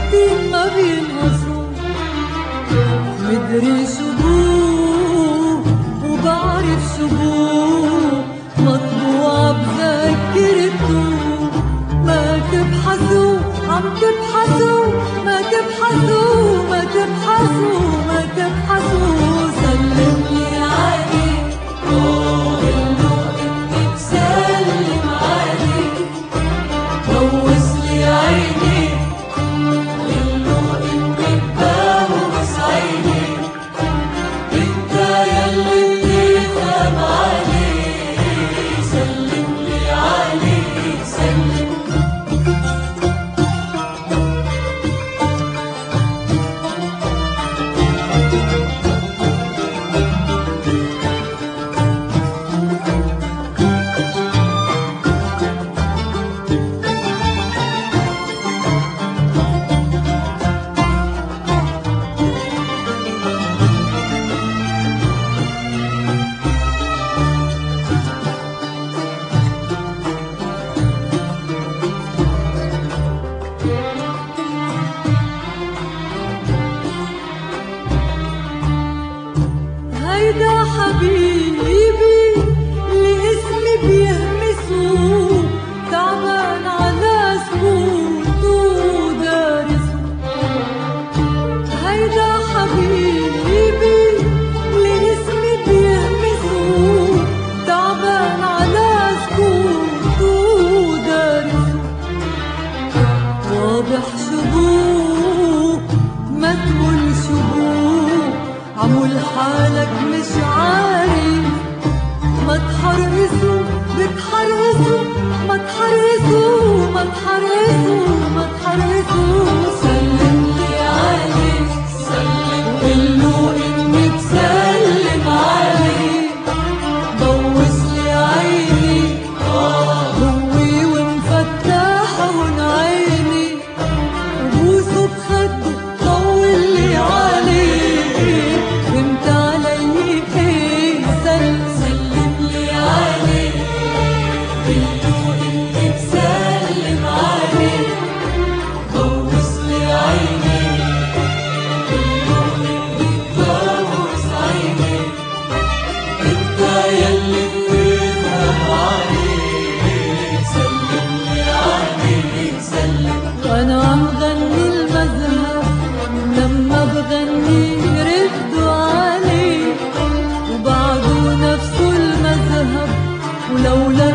ساكتين ما بينقصوا، مدري شو بوه وبعرف شو بوه، مطبوعة بذاكرته. ما تبحثوا عم تبحثوا، ما تبحثوا ما تبحثوا ما تبحثوا. سلمني عليك قولله اني بسلم عليك، بوسلي عينيك قولله اني ببوس عينيك، انت يلي بتفهم عليك. سلملي عليك سلم. هيدا حبيبي اللي اسمي بيهمسه، تعبان على سكوته ودارسه. هيدا حبيبي اللي اسمي بيهمسه، تعبان على سكوته ودارسه. واضح شبوه ما تقول شبوه، عمول حالك مش عارف. ما تحرقسوا بتحرقسوا، ما تحرقسوا ما تحرقسوا ما تحرقسوا. سلملي عليك سلم، قله اني بسلم عليك، بوسلي عيني ضوي ومفتحون عيني، وبوسه بخده طولي عليك، وانت علي ايه سلملي عليك، قله اني بسلم عليك، بوسلي عيني قله اني ببوس عيني، انت يلي بتفهم عليك. سلملي عليك سلم. وانا عم غني المذهب لما بغني يردوا علي، وبعده نفسه المذهب ولولا